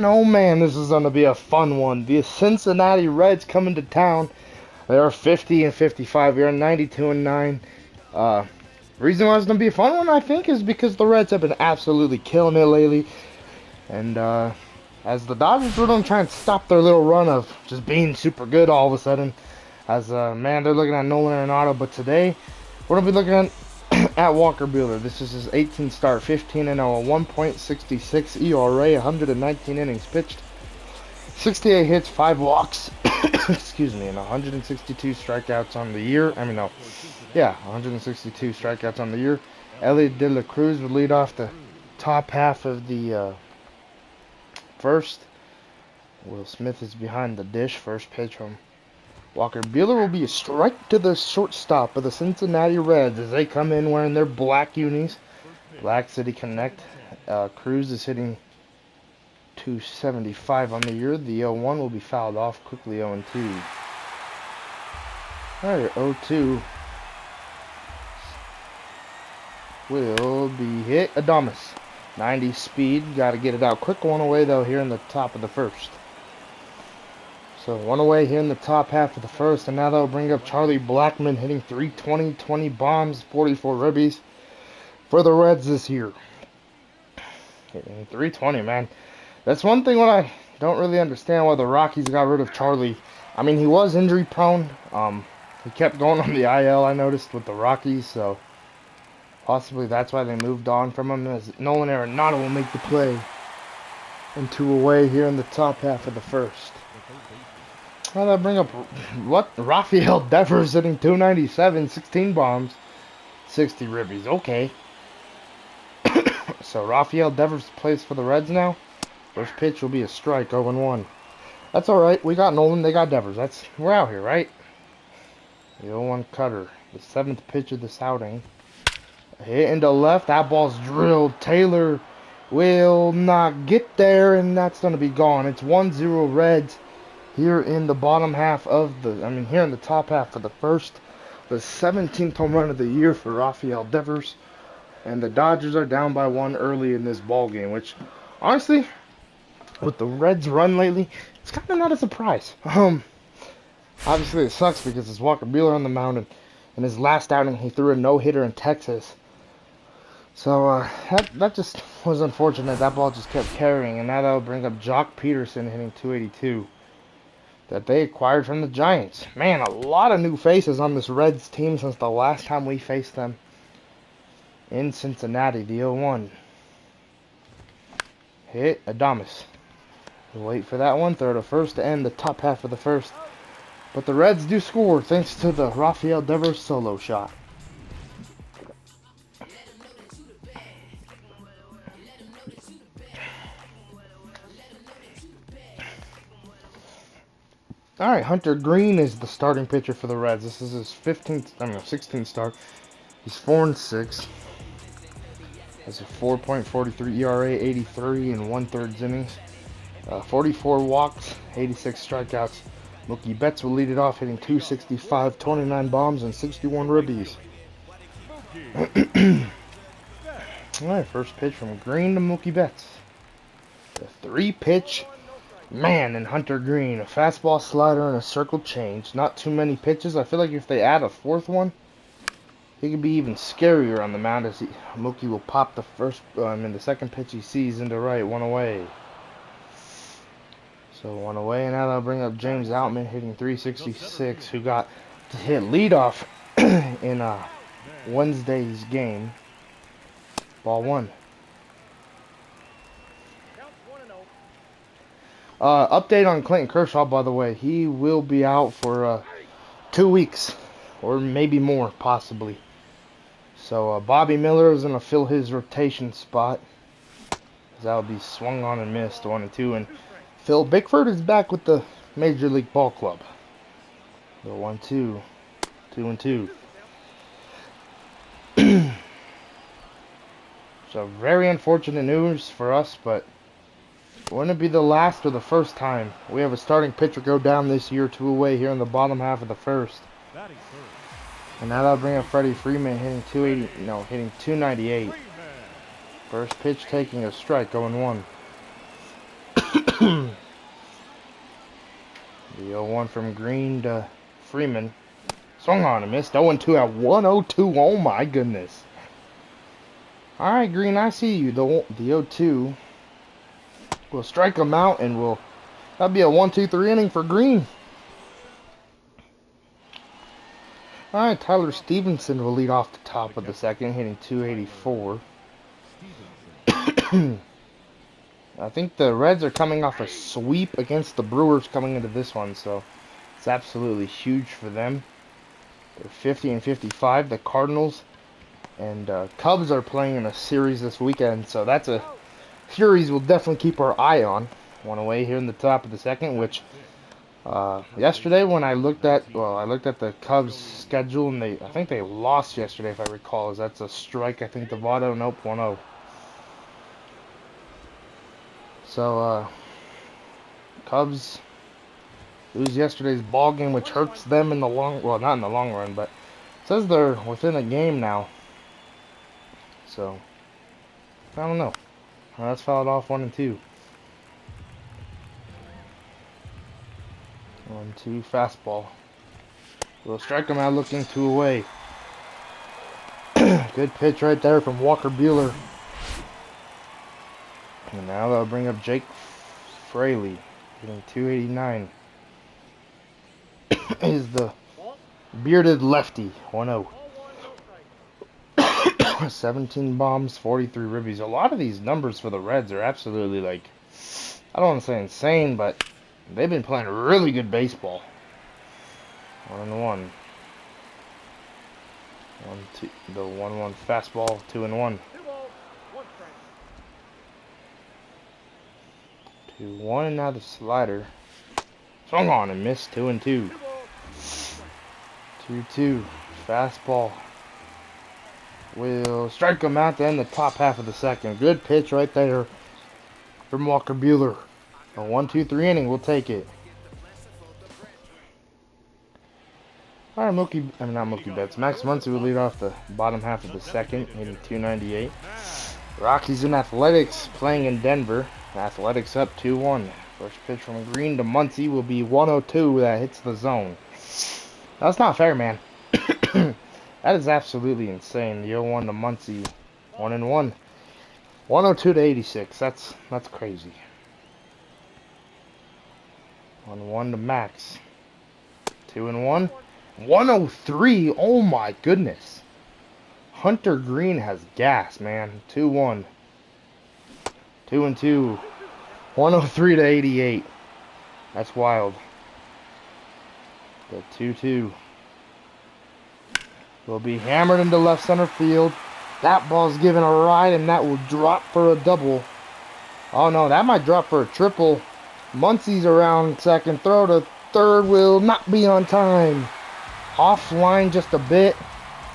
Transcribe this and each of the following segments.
Oh man, this is going to be a fun one. The Cincinnati Reds coming to town. They are 50 and 55. We are 92 and 9. Uh, reason why it's going to be a fun one, I think, is because the Reds have been absolutely killing it lately. And as the Dodgers were going to try and stop their little run of just being super good all of a sudden. As man, they're looking at Nolan Arenado, but today we're going to be looking at Walker Buehler. This is his 18th start, 15 and 0, 1.66 ERA, 119 innings pitched, 68 hits, 5 walks, excuse me, and 162 strikeouts on the year. 162 strikeouts on the year. Elliot De La Cruz would lead off the top half of the first. Will Smith is behind the dish. First pitch from Walker Buehler will be a strike to the shortstop of the Cincinnati Reds as they come in wearing their black unis. Black City Connect. Cruz is hitting 275 on the year. The 0-1 will be fouled off quickly. 0-2. Alright, 0-2 will be hit. Adames. 90 speed. Got to get it out quick. One away though here in the top of the first. So one away here in the top half of the first, and now they'll bring up Charlie Blackmon hitting 320, 20 bombs, 44 ribbies for the Reds this year. Hitting 320, man. That's one thing what I don't really understand why the Rockies got rid of Charlie. I mean, he was injury prone. He kept going on the IL, I noticed, with the Rockies, so possibly that's why they moved on from him, as Nolan Arenado will make the play. And 2 away here in the top half of the first. Well, that bring up what? Rafael Devers hitting 297, 16 bombs, 60 ribbies. Okay. So Rafael Devers plays for the Reds now. First pitch will be a strike, 0-1. That's all right. We got Nolan, they got Devers. We're out here, right? The 0-1 cutter, the 7th pitch of this outing. Hit into left. That ball's drilled. Taylor will not get there, and that's going to be gone. It's 1-0 Reds. Here in the bottom half of here in the top half of the first, the 17th home run of the year for Rafael Devers, and the Dodgers are down by 1 early in this ball game, which, honestly, with the Reds' run lately, it's kind of not a surprise. Obviously it sucks because it's Walker Buehler on the mound, and in his last outing he threw a no-hitter in Texas. So that just was unfortunate. That ball just kept carrying, and now that'll bring up Jock Peterson hitting 282. That they acquired from the Giants. Man, a lot of new faces on this Reds team since the last time we faced them in Cincinnati. The 0-1. Hit Adames. We'll wait for that one. Throw to first to end the top half of the first. But the Reds do score thanks to the Rafael Devers solo shot. All right, Hunter Green is the starting pitcher for the Reds. This is his 16th start. He's 4-6. Has a 4.43 ERA, 83 and 1/3 innings, 44 walks, 86 strikeouts. Mookie Betts will lead it off, hitting 265, 29 bombs, and 61 ribbies. All right, first pitch from Green to Mookie Betts. The 3-pitch. Man, and Hunter Green, a fastball, slider, and a circle change. Not too many pitches. I feel like if they add a 4th one, he could be even scarier on the mound as Mookie will pop the the second pitch he sees into right, 1 away. So 1 away, and now they'll bring up James Outman hitting 366, who got to hit leadoff in Wednesday's game. Ball 1. Update on Clayton Kershaw, by the way. He will be out for 2 weeks, or maybe more, possibly. So Bobby Miller is going to fill his rotation spot. That'll be swung on and missed, 1-2. And Phil Bickford is back with the Major League Ball Club. So 1-2, 2-2. So very unfortunate news for us, but wouldn't it be the last or the first time we have a starting pitcher go down this year 2 away here in the bottom half of the first? And now that'll bring up Freddie Freeman hitting 298. First pitch taking a strike, 0-1. The 0-1 from Green to Freeman. Swung on and missed. 0-2 at 102. Oh my goodness. Alright, Green, I see you. The 0-2. We'll strike him out and that'll be a 1-2-3 inning for Green. Alright, Tyler Stevenson will lead off the top of the second, hitting 284. I think the Reds are coming off a sweep against the Brewers coming into this one, so it's absolutely huge for them. They're 50 and 55. The Cardinals and Cubs are playing in a series this weekend, so that's a series we'll definitely keep our eye on. One away here in the top of the second, which yesterday when I looked at the Cubs schedule, and I think they lost yesterday if I recall. That's a strike, I think, to Votto. Nope, 1-0. So Cubs lose yesterday's ball game, which hurts them in the not in the long run, but it says they're within a game now. So I don't know. That's fouled off 1-2. 1-2 fastball. We'll strike him out, looking 2 away. Good pitch right there from Walker Buehler. And now they'll bring up Jake Fraley, hitting 289. Is the bearded lefty. 1-0. 17 bombs, 43 ribbies. A lot of these numbers for the Reds are absolutely, like, I don't want to say insane, but they've been playing really good baseball. 1-1. 1-2. The 1-1 fastball. 2-1. 2-1, and now the slider. Swung on and missed. 2-2. 2-2. Fastball. Will strike him out to end the top half of the second. Good pitch right there from Walker Buehler. A 1-2-3 inning. We'll take it. Alright, not Mookie Betts. Max Muncy will lead off the bottom half of the second, hitting 298. Rockies and Athletics playing in Denver. Athletics up 2-1. First pitch from Green to Muncy will be 102 that hits the zone. That's not fair, man. That is absolutely insane. The 0-1 to Muncy. 1-1. 102 to 86. That's crazy. 1-1 to Max. 2-1. 103. Oh my goodness. Hunter Green has gas, man. 2-1. 2-2. 103 to 88. That's wild. The 2-2 will be hammered into left center field. That ball's given a ride, and that will drop for a double. Oh no, that might drop for a triple. Muncy's around second. Throw to third will not be on time. Offline just a bit,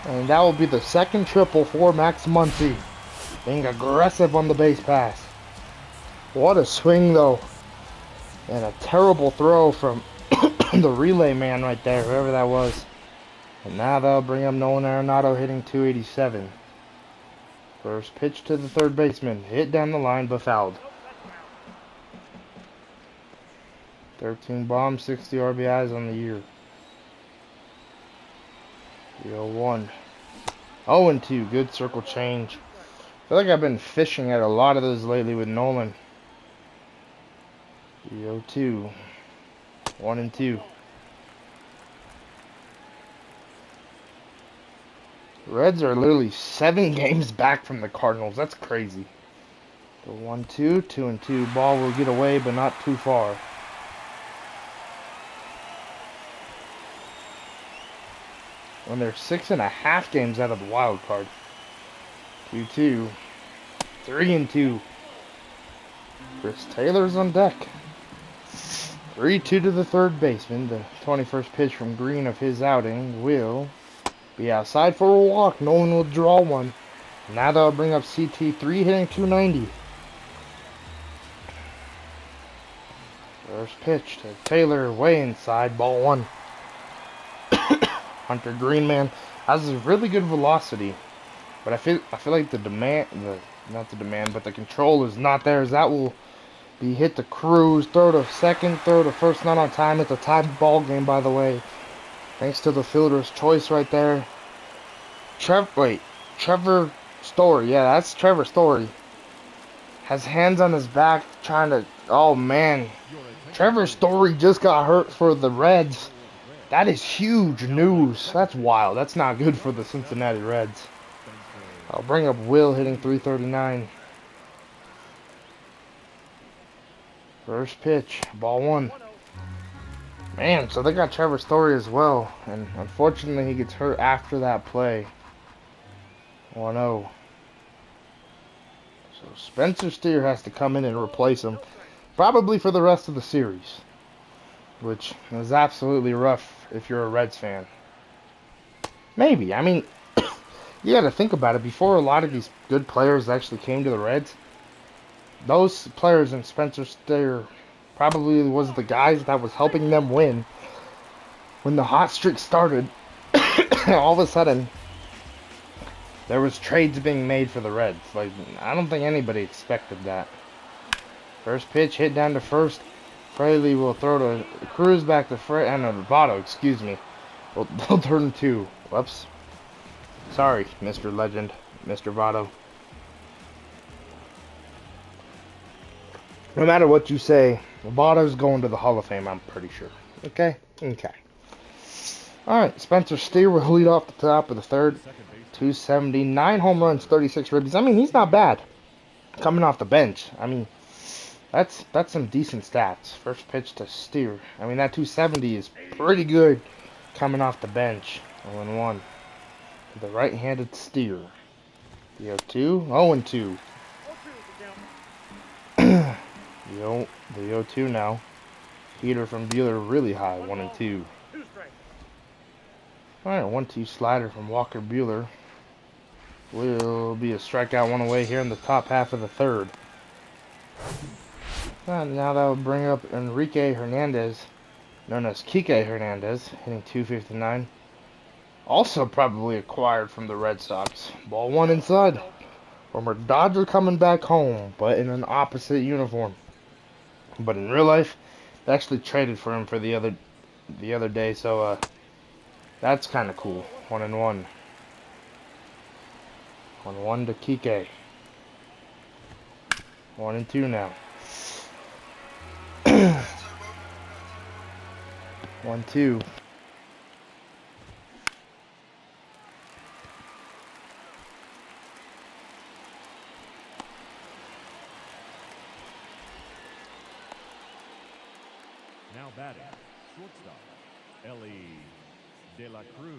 and that will be the second triple for Max Muncy. Being aggressive on the base pass. What a swing, though. And a terrible throw from the relay man right there, whoever that was. And now they'll bring up Nolan Arenado, hitting 287. First pitch to the third baseman. Hit down the line, but fouled. 13 bombs, 60 RBIs on the year. 0-1. 0-2. Good circle change. I feel like I've been fishing at a lot of those lately with Nolan. 0-2. 1-2. Reds are literally 7 games back from the Cardinals. That's crazy. The 1-2. 2-2. Ball will get away, but not too far. When they're 6.5 games out of the wild card. 2-2. 3-2. Chris Taylor's on deck. 3-2 to the third baseman. The 21st pitch from Green of his outing will be outside for a walk. Nolan will draw one. Now they'll bring up CT3, hitting 290. First pitch to Taylor, way inside, ball 1. Hunter Green, man, has a really good velocity, but I feel like the control is not there. As that will Be hit to Cruz. Throw to second. Throw to first. Not on time. It's a tied ball game, by the way. Thanks to the fielder's choice right there. Trevor Story. Yeah, that's Trevor Story. Has hands on his back trying to... Oh, man. Trevor Story just got hurt for the Reds. That is huge news. That's wild. That's not good for the Cincinnati Reds. I'll bring up Will hitting 339. First pitch. Ball one. Man, so they got Trevor Story as well. And unfortunately, he gets hurt after that play. 1-0. So Spencer Steer has to come in and replace him. Probably for the rest of the series. Which is absolutely rough if you're a Reds fan. Maybe. I mean, you got to think about it. Before a lot of these good players actually came to the Reds, those players in Spencer Steer probably was the guys that was helping them win. When the hot streak started, all of a sudden, there was trades being made for the Reds. Like, I don't think anybody expected that. First pitch hit down to first. Fraley will throw to Cruz back to Votto, excuse me. They'll turn two. Whoops. Sorry, Mr. Legend, Mr. Votto. No matter what you say, Votto's going to the Hall of Fame, I'm pretty sure. Okay? Okay. Alright, Spencer Steer will lead off the top of the third. 279 home runs, 36 ribbies. I mean, he's not bad. Coming off the bench. I mean, that's some decent stats. First pitch to Steer. I mean, that 270 is pretty good coming off the bench. 0-1. The right-handed Steer. The 0-2. 0-2. The 0-2 now. Heater from Buehler really high. 1-2. Alright, 1-2 slider from Walker Buehler. Will be a strikeout one away here in the top half of the third. Now that will bring up Enrique Hernandez, known as Kike Hernandez, hitting 259. Also probably acquired from the Red Sox. Ball one inside. Former Dodger coming back home, but in an opposite uniform. But in real life, they actually traded for him for the other day, so that's kind of cool. 1-1. 1-1 to Kike. 1-2 now. 1-2. Now batting, shortstop, Ellie De La Cruz.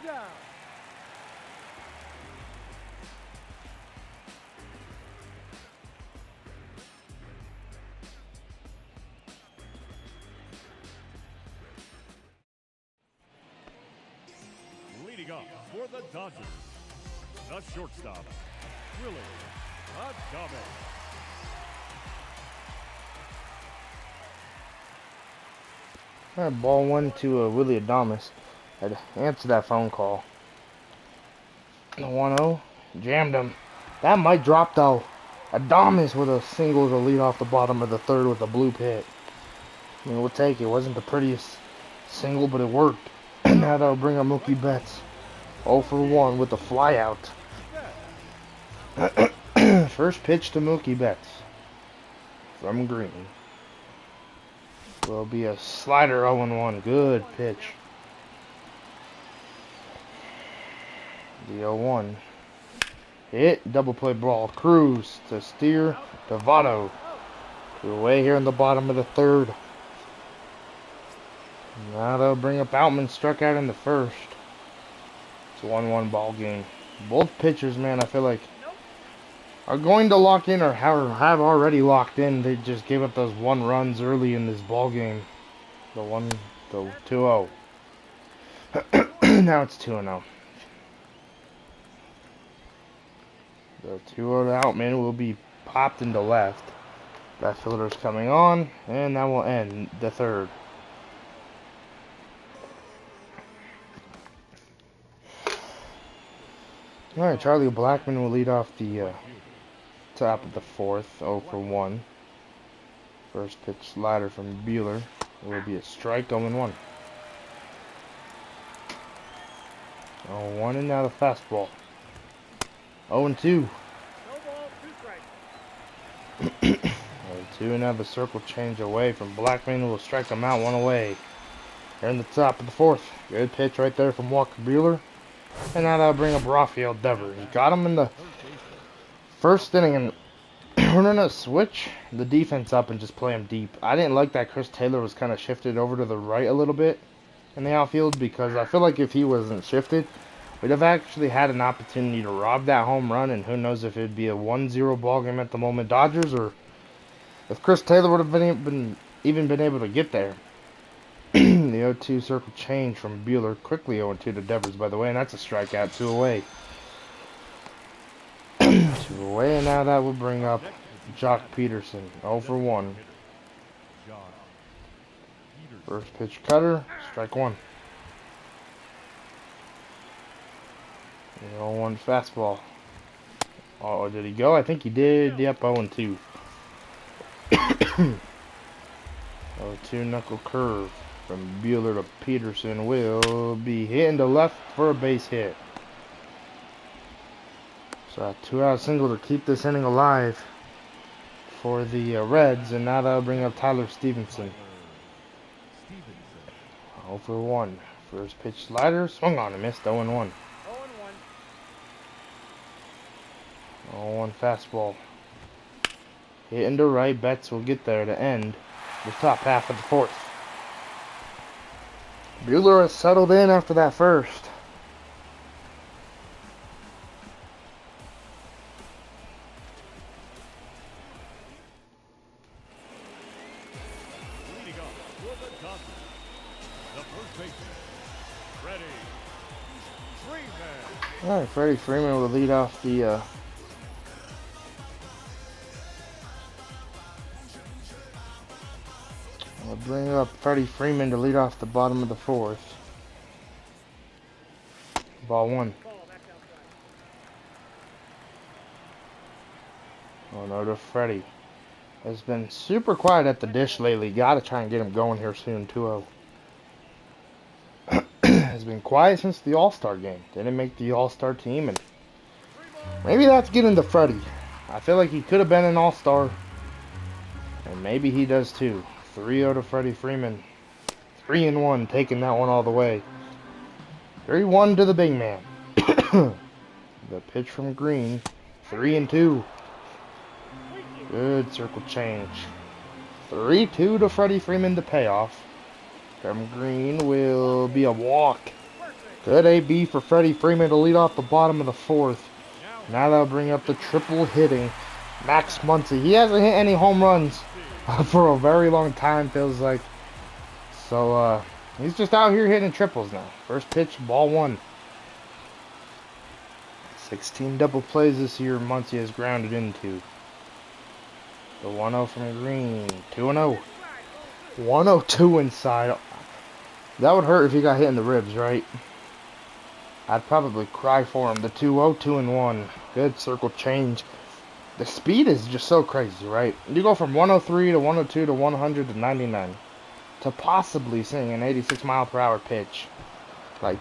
Down. Leading off for the Dodgers, the shortstop, Willie Adames. All right, ball one to Willie Adames. Had to answer that phone call. 1-0. Jammed him. That might drop though. Adames with a single to lead off the bottom of the third with a blue pit. I mean, we'll take it. It wasn't the prettiest single, but it worked. Now that'll bring up Mookie Betts. 0 for 1 with the fly out. First pitch to Mookie Betts from Green. Will be a slider 0-1. Good pitch. The 0-1. Hit. Double play ball. Cruz to Steer to Votto. Two away here in the bottom of the third. Now they'll bring up Outman. Struck out in the first. It's a 1-1 ball game. Both pitchers, man, I feel like are going to lock in or have already locked in. They just gave up those 1 runs early in this ball game. The 2-0. Now it's 2-0. The 2-0 outman will be popped into left. That fielder's coming on, and that will end the third. Alright, Charlie Blackmon will lead off the top of the fourth, 0 for 1. First pitch slider from Bueller. It will be a strike, 0-1. 0-1, and now the fastball. 0-2. 0-2, and now the circle change away from Blackmon, who will strike him out, 1 away. They're in the top of the fourth. Good pitch right there from Walker Bueller. And now that'll bring up Rafael Devers. He got him in the first inning, and we're going to switch the defense up and just play him deep. I didn't like that Chris Taylor was kind of shifted over to the right a little bit in the outfield, because I feel like if he wasn't shifted, we'd have actually had an opportunity to rob that home run, and who knows if it'd be a 1-0 ball game at the moment Dodgers, or if Chris Taylor would have even been able to get there. The 0-2 circle change from Bueller. Quickly 0-2 to Devers, by the way, and that's a strikeout, 2 away. 2 away, and now that will bring up Jock Peterson, 0 for 1. First pitch cutter, strike 1. 0-1 fastball. Oh, did he go? I think he did. Yep, 0-2. 0-2 knuckle curve from Bueller to Peterson will be hitting to left for a base hit. So a 2-out single to keep this inning alive for the Reds, and now that'll bring up Tyler Stevenson. 0 for 1. First pitch slider, swung on and missed, 0-1. 0-1 fastball. Hitting to right, Betts will get there to end the top half of the fourth. Bueller has settled in after that first. Leading up for the Dodgers, the first baseman, Freddie Freeman. Alright, Freddie Freeman will lead off the I'll bring up Freddie Freeman to lead off the bottom of the fourth. Ball 1. Oh no to Freddie. Has been super quiet at the dish lately. Gotta try and get him going here soon. 2-0. Has been quiet since the All-Star game. Didn't make the All-Star team, and maybe that's getting to Freddie. I feel like he could have been an All-Star, and maybe he does too. 3-0 to Freddie Freeman. 3-1, taking that one all the way. 3-1 to the big man. The pitch from Green. 3-2. Good circle change. 3-2 to Freddie Freeman to payoff. From Green will be a walk. Good AB for Freddie Freeman to lead off the bottom of the fourth. Now that'll bring up the triple hitting Max Muncy. He hasn't hit any home runs for a very long time, feels like. So, he's just out here hitting triples now. First pitch, ball 1. 16 double plays this year Muncy has grounded into. The 1-0 from Green. 2-0. 1-0-2 inside. That would hurt if he got hit in the ribs, right? I'd probably cry for him. The 2-0, 2-1. Good circle change. The speed is just so crazy, right? You go from 103 to 102 to 100 to 99 to possibly seeing an 86-mile-per-hour pitch. Like,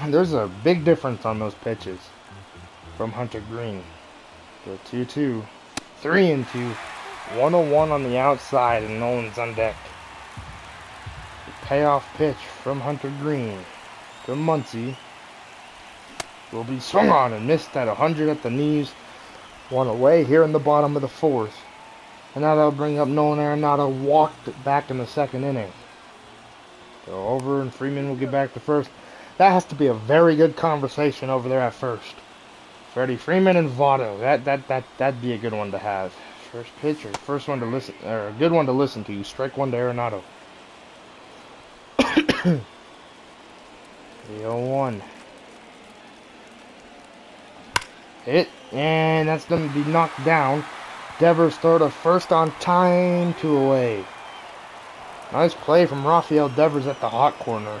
there's a big difference on those pitches from Hunter Green. The 2-2, 3-2, 101 on the outside, and Nolan's on deck. The payoff pitch from Hunter Green to Muncy will be swung on and missed at 100 at the knees. 1 away here in the bottom of the fourth. And now that'll bring up Nolan Arenado, walked back in the second inning. Go over, and Freeman will get back to first. That has to be a very good conversation over there at first. Freddie Freeman and Votto. That'd be a good one to have. First pitch or first one to listen, or a good one to listen to. Strike one to Arenado. 3-0-1. Hit, and that's going to be knocked down. Devers throw to first on time, 2 away. Nice play from Rafael Devers at the hot corner.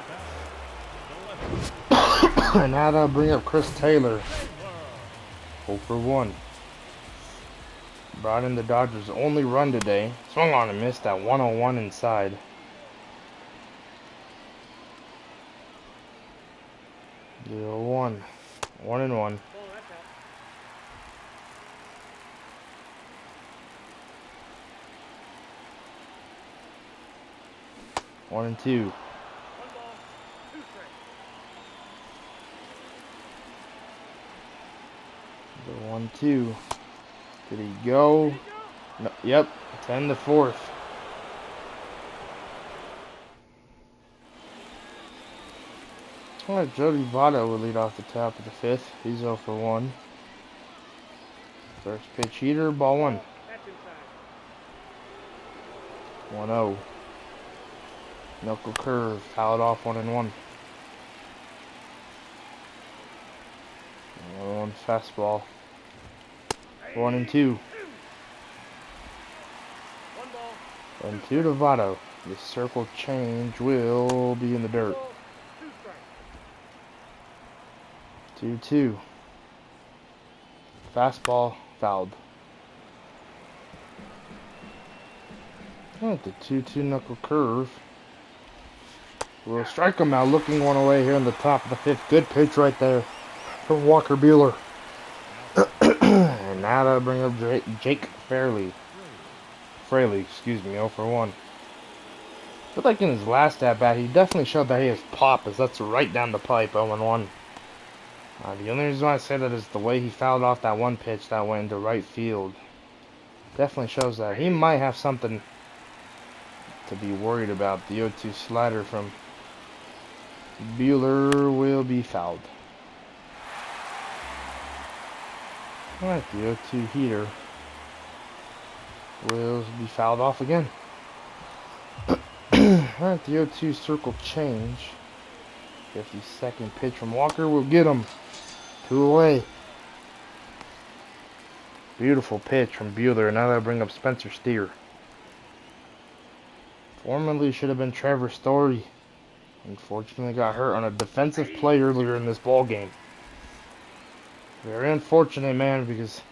And now that'll bring up Chris Taylor. 0 for 1. Brought in the Dodgers' only run today. Swung on and missed at 101 inside. Zero 1. 1-1. One and two. 1-2. Did he go? No, yep. 10 to 4th. Alright, Jody Votto will lead off the top of the 5th. He's 0 for 1. First pitch heater, ball 1. 1-0. Knuckle curve, fouled off 1-1. Another one fastball. 1-2. 1-2 to Votto. The circle change will be in the dirt. 2-2. Fastball, fouled. Alright, the 2-2 knuckle curve. We'll strike him out, looking one away here in the top of the 5th. Good pitch right there from Walker Buehler. And now that'll bring up Jake Fraley, 0 for 1. But like in his last at-bat, he definitely showed that he has pop, as that's right down the pipe, 0-1. The only reason why I say that is the way he fouled off that one pitch that went into right field. Definitely shows that he might have something to be worried about. The 0-2 slider from Buehler will be fouled. Alright, the 0-2 heater will be fouled off again. Alright, the 0-2 circle change. 52nd pitch from Walker will get him. 2 away. Beautiful pitch from Buehler. Now that'll bring up Spencer Steer. Formerly should have been Trevor Story. Unfortunately got hurt on a defensive play earlier in this ball game. Very unfortunate, man, because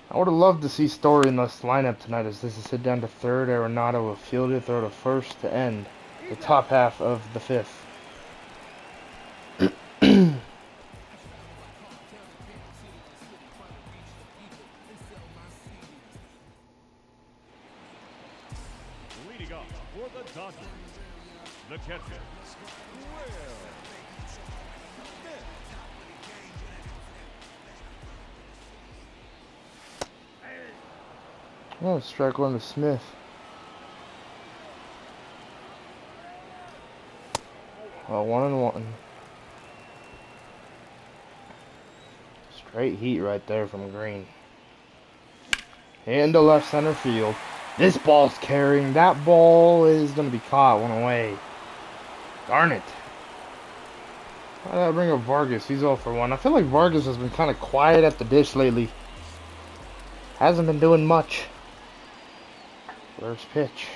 I would have loved to see Story in this lineup tonight, as this is hit down to third. Arenado will field it, throw to first to end the top half of the 5th. Leading off for the Dodgers, the catcher, Oh, strike one to Smith. Well, 1-1. Straight heat right there from Green. Into left center field. This ball's carrying. That ball is going to be caught. 1 away. Darn it. Why did I bring up Vargas? He's 0 for 1. I feel like Vargas has been kind of quiet at the dish lately. Hasn't been doing much. First pitch.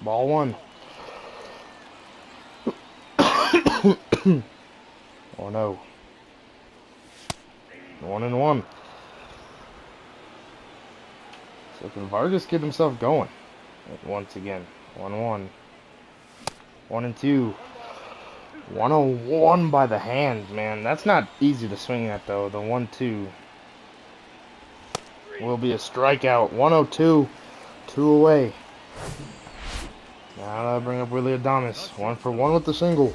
Ball 1. 1-0. 1-1. So can Vargas get himself going? Once again. 1-1. 1-2. 1-1 by the hands, man. That's not easy to swing at, though. The 1-2 will be a strikeout. 1-2. 2 away. Now that'll bring up Willie Adames. 1 for 1 with the single.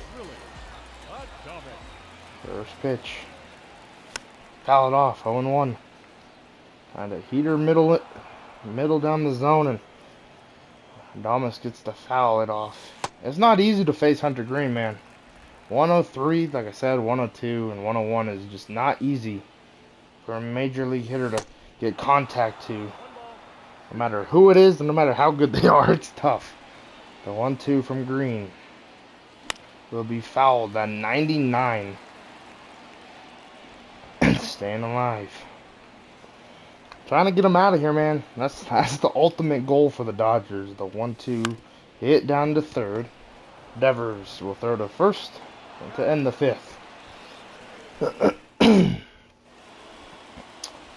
First pitch. Foul it off. 0-1. Kind of heater middle down the zone, and Adames gets to foul it off. It's not easy to face Hunter Green, man. 103, like I said, 102 and 101 is just not easy for a major league hitter to get contact to. No matter who it is and no matter how good they are, it's tough. The 1-2 from Green will be fouled at 99. Staying alive. Trying to get them out of here, man. That's the ultimate goal for the Dodgers. The 1-2 hit down to third. Devers will throw to first to end the fifth.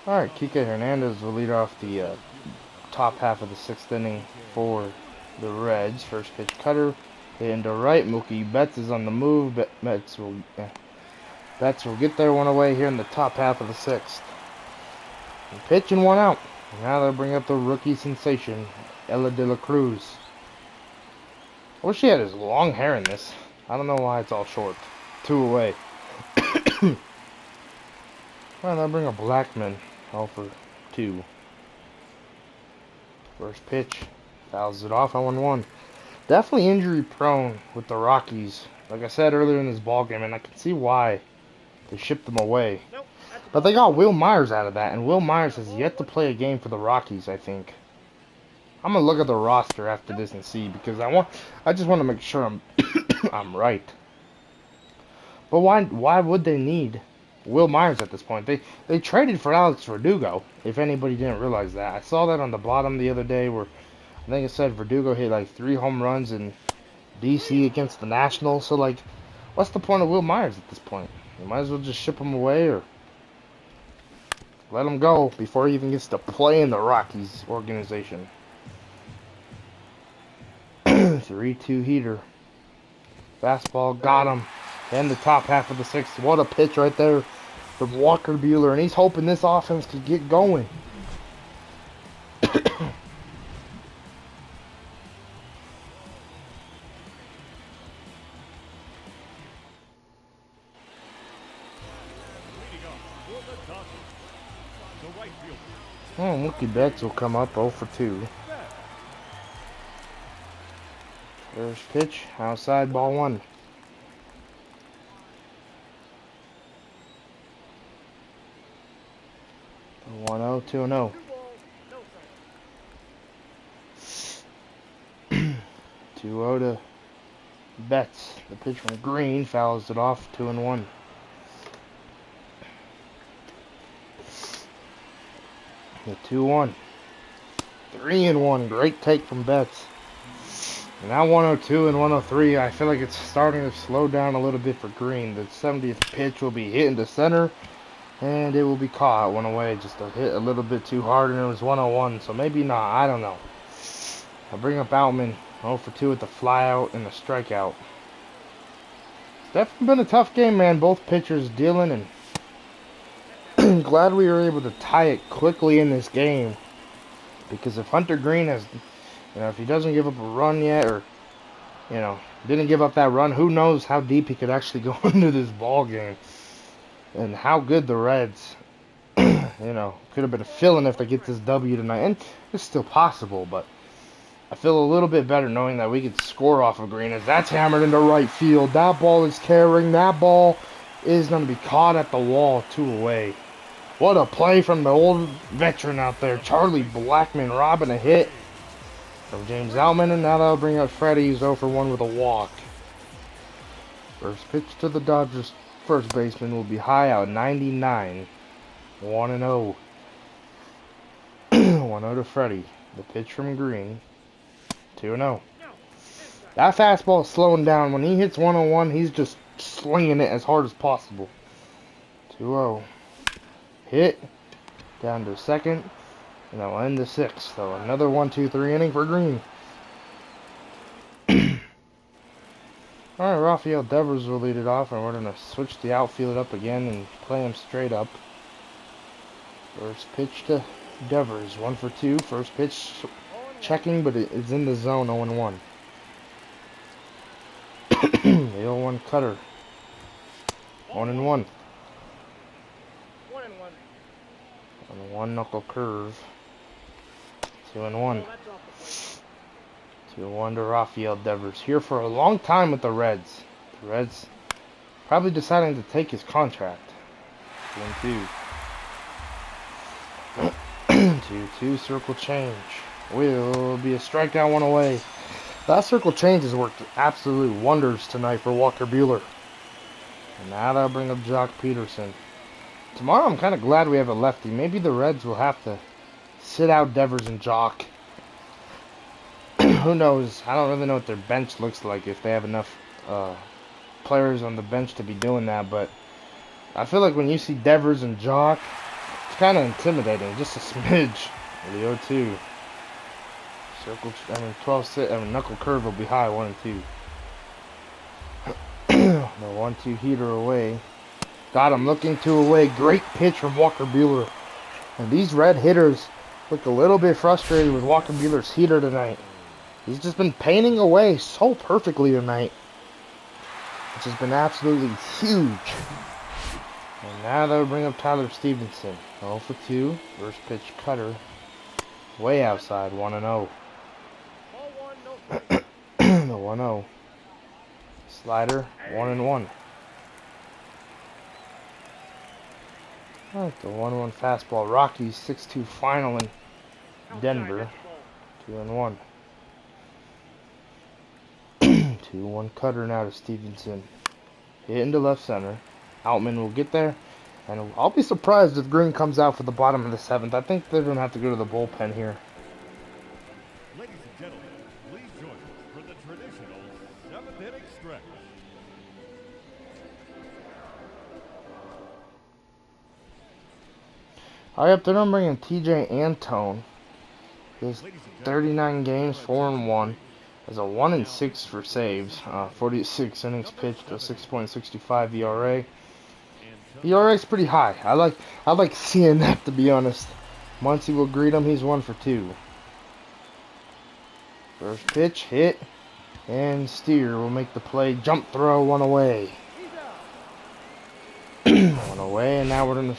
Alright, Kike Hernandez will lead off the top half of the sixth inning for the Reds. First pitch cutter. Hit into right. Mookie Betts is on the move. Betts will get there one away here in the top half of the sixth. And pitch and one out. Now they'll bring up the rookie sensation, Ella De La Cruz. I wish he had his long hair in this. I don't know why it's all short. 2 away. Well, they'll bring up Blackman. 0 for 2. First pitch. Fouls it off on 1-1. Definitely injury prone with the Rockies. Like I said earlier in this ballgame, and I can see why they shipped them away. But they got Will Myers out of that, and Will Myers has yet to play a game for the Rockies, I think. I'm gonna look at the roster after this and see, because I just want to make sure I'm I'm right. But why would they need Will Myers at this point? They traded for Alex Verdugo, if anybody didn't realize that. I saw that on the bottom the other day where I think it said Verdugo hit like 3 home runs in DC against the Nationals. So like, what's the point of Will Myers at this point? You might as well just ship him away or let him go before he even gets to play in the Rockies organization. 3-2 heater. Fastball got him. And the top half of the sixth. What a pitch right there from Walker Buehler. And he's hoping this offense could get going. Oh, Mookie Betts will come up 0 for 2. First pitch, outside, ball 1. 1-0, 2-0. 2-0 to Betts. The pitch from Green fouls it off, 2-1. The 2-1. 3-1. Great take from Betts. And now 102 and 103. I feel like it's starting to slow down a little bit for Green. The 70th pitch will be hit into center. And it will be caught. Went away. Just a hit a little bit too hard. And it was 101. So maybe not. I don't know. I'll bring up Outman. 0 for 2 with the flyout and the strikeout. It's definitely been a tough game, man. Both pitchers dealing, and glad we were able to tie it quickly in this game. Because if Hunter Green has, if he doesn't give up a run yet, or, didn't give up that run, who knows how deep he could actually go into this ball game. And how good the Reds, could have been a feeling if they get this W tonight. And it's still possible, but I feel a little bit better knowing that we could score off of Green, as that's hammered into right field. That ball is carrying. That ball is going to be caught at the wall, 2 away. What a play from the old veteran out there. Charlie Blackman robbing a hit from James Outman, and now that'll bring up Freddie, who's 0 for 1 with a walk. First pitch to the Dodgers first baseman will be high out, 99. 1-0. 1-0 to Freddie. The pitch from Green. 2-0. That fastball is slowing down. When he hits 101, he's just slinging it as hard as possible. 2-0. Hit. Down to second. And that'll end the sixth. So another 1-2-3 inning for Green. Alright, Rafael Devers will lead it off, and we're going to switch the outfield up again and play him straight up. First pitch to Devers. 1 for 2. First pitch checking, but it's in the zone, 0-1. The 0-1 cutter. 1-1. On the 1 knuckle curve. 2-1. 2-1 to Rafael Devers. Here for a long time with the Reds. The Reds Probably deciding to take his contract. 1-2. 2-2 circle change. Will be a strikeout, one away. That circle change has worked absolute wonders tonight for Walker Buehler. And now that'll bring up Jock Peterson. Tomorrow I'm kind of glad we have a lefty. Maybe the Reds will have to sit out Devers and Jock. Who knows? I don't really know what their bench looks like, if they have enough players on the bench to be doing that. But I feel like when you see Devers and Jock, it's kind of intimidating. Just a smidge. The 0-2. Circle, 12 knuckle curve will be high, 1-2. The 1-2 heater away. Got him looking to away. Great pitch from Walker Buehler. And these Red hitters look a little bit frustrated with Walker Buehler's heater tonight. He's just been painting away so perfectly tonight. Which has been absolutely huge. And now they'll bring up Tyler Stevenson. 0-2. First pitch cutter. Way outside, 1-0. The 1-0. Slider, 1-1. Alright, the 1-1 fastball. Rockies 6-2 final in Denver. 2-1. 2-1 cutter now to Stevenson. Hit into left center. Outman will get there. And I'll be surprised if Green comes out for the bottom of the 7th. I think they're going to have to go to the bullpen here. Ladies and gentlemen, please join us for the traditional 7th inning stretch. Alright, up there I'm bringing TJ Antone. His 39 games, 4-1. Has a 1-6 for saves. 46 innings pitched, a 6.65 ERA. ERA is pretty high. I like seeing that, to be honest. Muncy will greet him. He's 1-2. First pitch hit, and Steer will make the play. Jump throw, one away. One away, and now we're gonna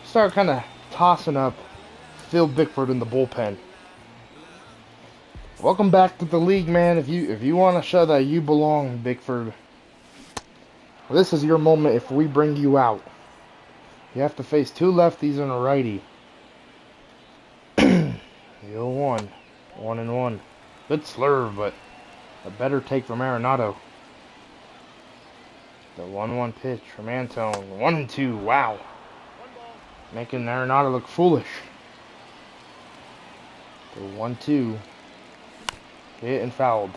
start kind of tossing up Phil Bickford in the bullpen. Welcome back to the league, man. If you want to show that you belong, Bickford, this is your moment. If we bring you out, you have to face 2 lefties and a righty. 0-1, 1-1. Good slurve, but a better take from Arenado. The 1-1 pitch from Antone. 1-2. Wow. Making Arenado look foolish. The 1-2. Hit and fouled.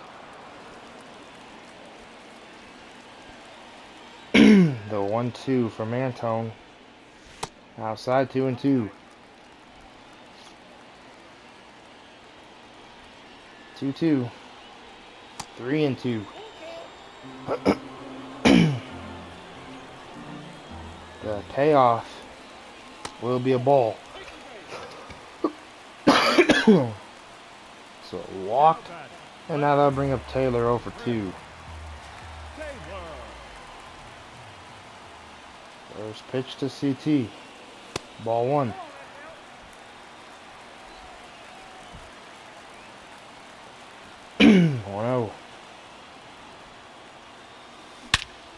The 1-2 from Antone. Outside, 2-2. 2-2. 3-2. The payoff will be a ball. So walked, and now that'll bring up Taylor 0-2. First pitch to CT. Ball 1. Oh.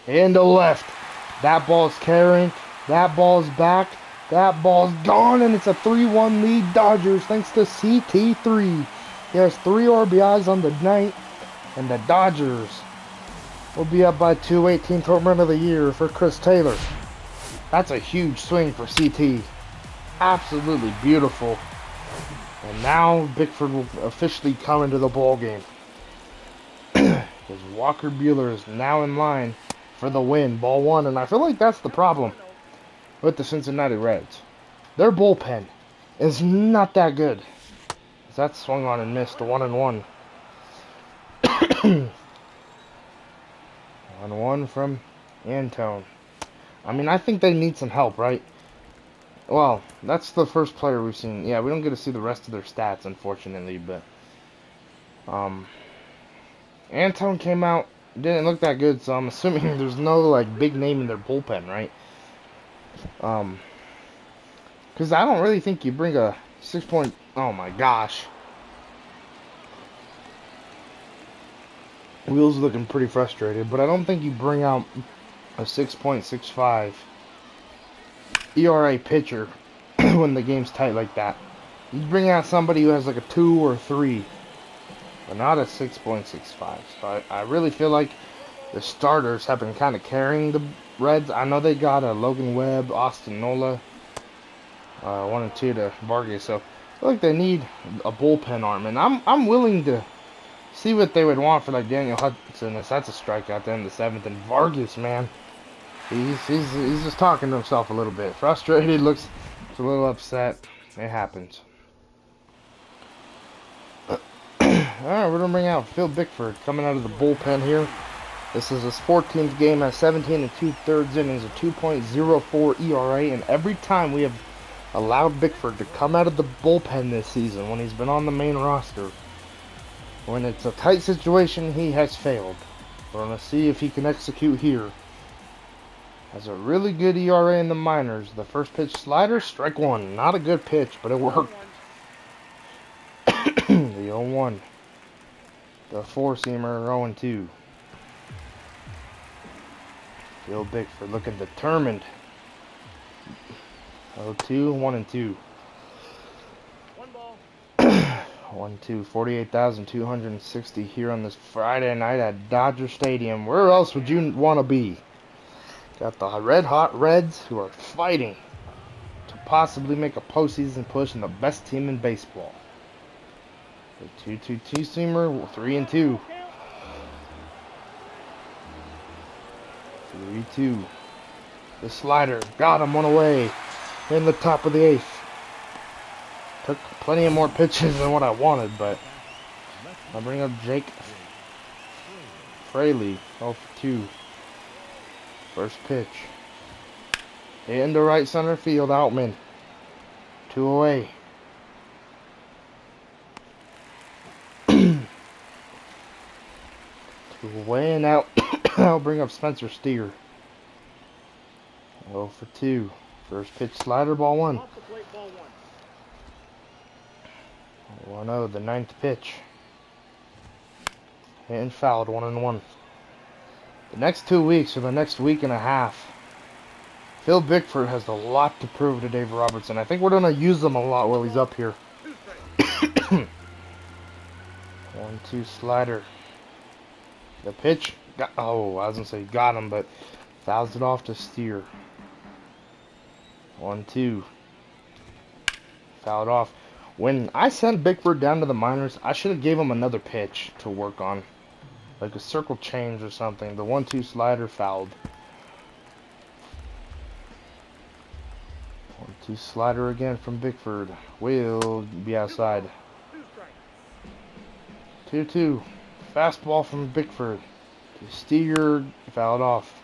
Into left. That ball's carrying. That ball's back. That ball's gone, and it's a 3-1 lead Dodgers thanks to CT3. He has 3 RBIs on the night, and the Dodgers will be up by 2. 18th home run of the year for Chris Taylor. That's a huge swing for CT. Absolutely beautiful. And now Bickford will officially come into the ball game. Because Walker Buehler is now in line for the win. Ball 1, and I feel like that's the problem with the Cincinnati Reds. Their bullpen is not that good. That swung on and missed. 1-1. 1-1 from Antone. I mean, I think they need some help, right? Well, that's the first player we've seen. Yeah, we don't get to see the rest of their stats, unfortunately, but Antone came out, didn't look that good, so I'm assuming there's no like big name in their bullpen, right? Because I don't really think you bring a 6 point. Oh my gosh. Will's looking pretty frustrated, but I don't think you bring out a 6.65 ERA pitcher when the game's tight like that. You bring out somebody who has like a 2 or 3, but not a 6.65. So I really feel like the starters have been kind of carrying the Reds. I know they got a Logan Webb, Austin Nola, 1 and 2 to Vargas. So I feel like they need a bullpen arm, and I'm willing to see what they would want for like Daniel Hudson. If that's a strikeout then in the 7th, and Vargas, man, he's just talking to himself a little bit, frustrated, looks a little upset. It happens. Alright, we're going to bring out Phil Bickford coming out of the bullpen here. This is his 14th game at 17 and 2/3 innings, a 2.04 ERA, and every time we have allowed Bickford to come out of the bullpen this season when he's been on the main roster, when it's a tight situation, he has failed. We're going to see if he can execute here. Has a really good ERA in the minors. The first pitch slider, strike 1. Not a good pitch, but it worked. The 0-1. The 4-seamer 0-2. Phil Bickford looking determined. 0-2, 1-2. 1-2, 48,260 here on this Friday night at Dodger Stadium. Where else would you want to be? Got the red-hot Reds who are fighting to possibly make a postseason push and the best team in baseball. The 2-2 two-seamer, 3-2. 3-2. The slider got him one away in the top of the 8th. Took plenty of more pitches than what I wanted, but I'll bring up Jake Fraley, 0-2. First pitch. Into right center field, Outman. 2 away. 2 away, and now I'll bring up Spencer Steer. 0-2. First pitch slider, ball 1. 1-0, the 9th pitch. And fouled, 1-1. The next 2 weeks, or the next week and a half, Phil Bickford has a lot to prove to Dave Robertson. I think we're going to use him a lot while he's up here. 1-2 slider. The pitch, I was going to say got him, but fouls it off to Steer. 1-2. Fouled off. When I sent Bickford down to the minors, I should have gave him another pitch to work on. Like a circle change or something. The 1-2 slider fouled. 1-2 slider again from Bickford. Will be outside. 2-2. Fastball from Bickford. To Steer, fouled off.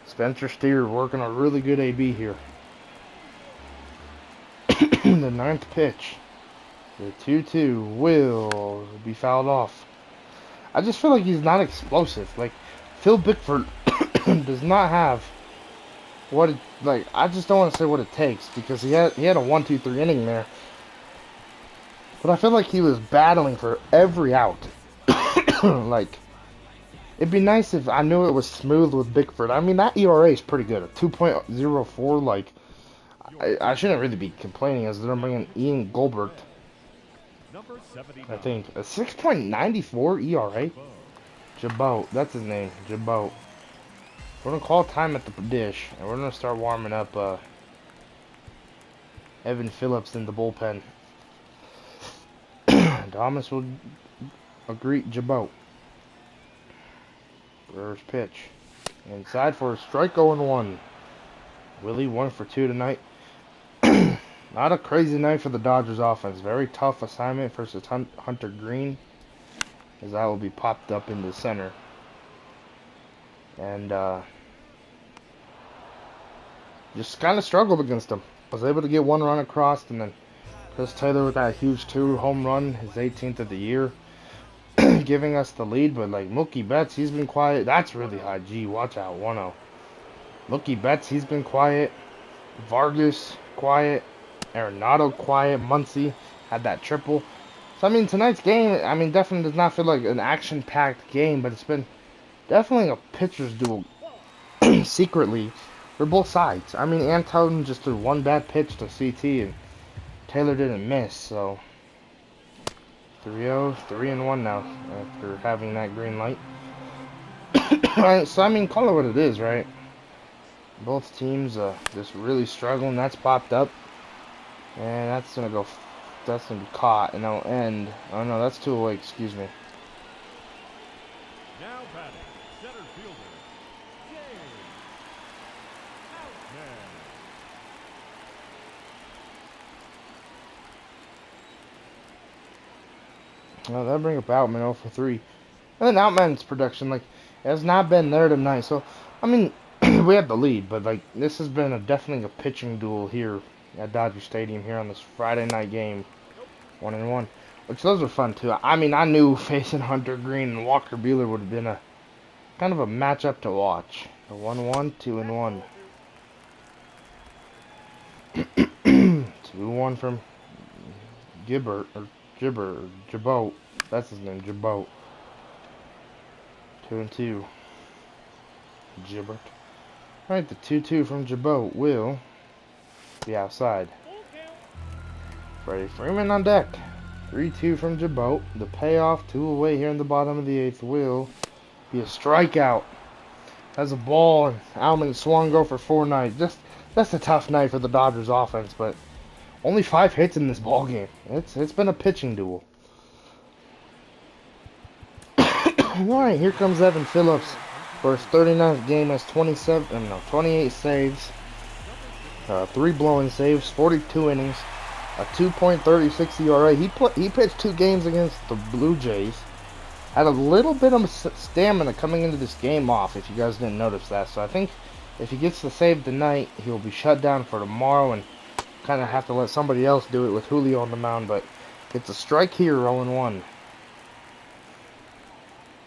Spencer Steer working a really good AB here. The 9th pitch. The 2-2 will be fouled off. I just feel like he's not explosive. Like, Phil Bickford does not have what it, like, I just don't want to say what it takes, because he had a 1-2-3 inning there. But I feel like he was battling for every out. Like, it'd be nice if I knew it was smooth with Bickford. I mean, that ERA is pretty good. A 2.04, like, I shouldn't really be complaining, as they're bringing Ian Goldberg. I think a 6.94 ERA. Jabot, that's his name, Jabot. We're gonna call time at the dish, and we're gonna start warming up Evan Phillips in the bullpen. Thomas will greet Jabot. First pitch, inside for a strike, 0-1. Willie 1 for 2 tonight. Not a crazy night for the Dodgers offense. Very tough assignment versus Hunter Green, as that will be popped up in the center. And just kind of struggled against him. Was able to get 1 run across, and then Chris Taylor with that huge 2 home run, his 18th of the year, giving us the lead. But like Mookie Betts, he's been quiet. That's really high. Gee, watch out, 1-0. Mookie Betts, he's been quiet. Vargas, quiet. Arenado, quiet. Muncy had that triple. So, I mean, tonight's game, I mean, definitely does not feel like an action-packed game, but it's been definitely a pitcher's duel secretly, they're both sides. I mean, Anton just threw one bad pitch to CT, and Taylor didn't miss, so 3-0, 3-1 now after having that green light. So, I mean, call it what it is, right? Both teams just really struggling. That's popped up, and that's gonna be caught, and that'll end. Oh no, that's two away. Excuse me. Now batting, center fielder, James Outman. Well, that'll bring up Outman 0 for 3. And then Outman's production, like, has not been there tonight. So, I mean, we have the lead, but, like, this has been definitely a pitching duel here at Dodger Stadium here on this Friday night game. 1-1. Which those are fun, too. I mean, I knew facing Hunter Green and Walker Buehler would have been a kind of a matchup to watch. The 1-1, 2-1. 2-1 from Gibbert, or Jabot. That's his name, Jabot. 2-2. Gibbert. Alright, the 2-2 from Jabot will be outside. Freddie Freeman on deck. 3-2 from Jabot. The payoff, 2 away here in the bottom of the 8th will be a strikeout. Has a ball, and Alman and Swan go for 4 nights. That's a tough night for the Dodgers offense, but only 5 hits in this ball game. It's been a pitching duel. Alright, here comes Evan Phillips for his 39th game. Has 28 saves, 3 blowing saves, 42 innings, a 2.36 ERA. He pitched 2 games against the Blue Jays. Had a little bit of stamina coming into this game off, if you guys didn't notice that. So I think if he gets the save tonight, he'll be shut down for tomorrow and kind of have to let somebody else do it with Julio on the mound. But gets a strike here, 0-1.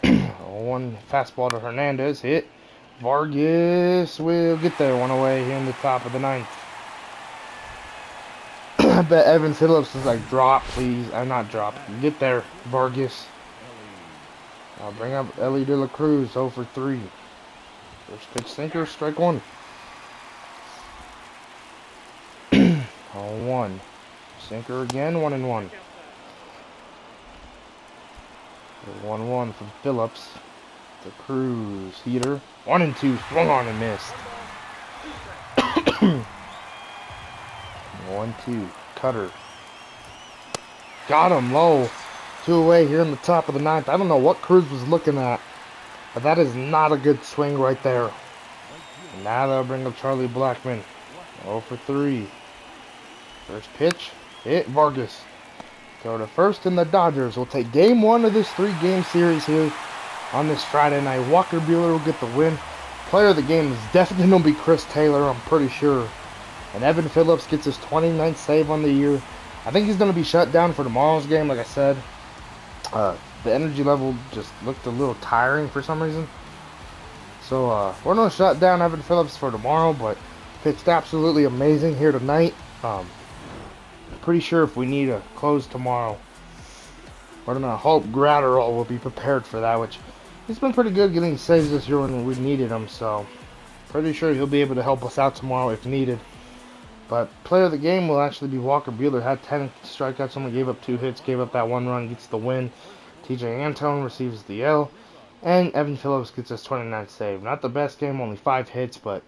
0-1 fastball to Hernandez, hit. Vargas will get there, 1 away here in the top of the 9th. I bet Evan Phillips is like, drop, please. Not drop. Get there, Vargas. I'll bring up Ellie De La Cruz, 0 for 3. First pitch sinker, strike 1. 0-1. Sinker again, 1-1. 1-1 from Phillips. The Cruz heater. 1-2, swung on and missed. 1-2, cutter. Got him low. 2 away here in the top of the 9th. I don't know what Cruz was looking at, but that is not a good swing right there. And now they'll bring up Charlie Blackmon. 0 for 3. First pitch, hit Vargas. Go to first, and the Dodgers will take game 1 of this 3-game series here on this Friday night. Walker Buehler will get the win. Player of the game is definitely going to be Chris Taylor, I'm pretty sure. And Evan Phillips gets his 29th save on the year. I think he's going to be shut down for tomorrow's game, like I said. The energy level just looked a little tiring for some reason. So we're going to shut down Evan Phillips for tomorrow, but pitched absolutely amazing here tonight. Pretty sure if we need a close tomorrow, we're going to hope Gratterall will be prepared for that, which he's been pretty good getting saves this year when we needed him, so pretty sure he'll be able to help us out tomorrow if needed. But player of the game will actually be Walker Buehler. Had 10 strikeouts, only gave up 2 hits, gave up that 1 run, gets the win. TJ Antone receives the L, and Evan Phillips gets his 29th save. Not the best game, only 5 hits, but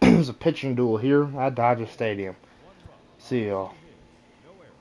it was a pitching duel here at Dodger Stadium. See y'all.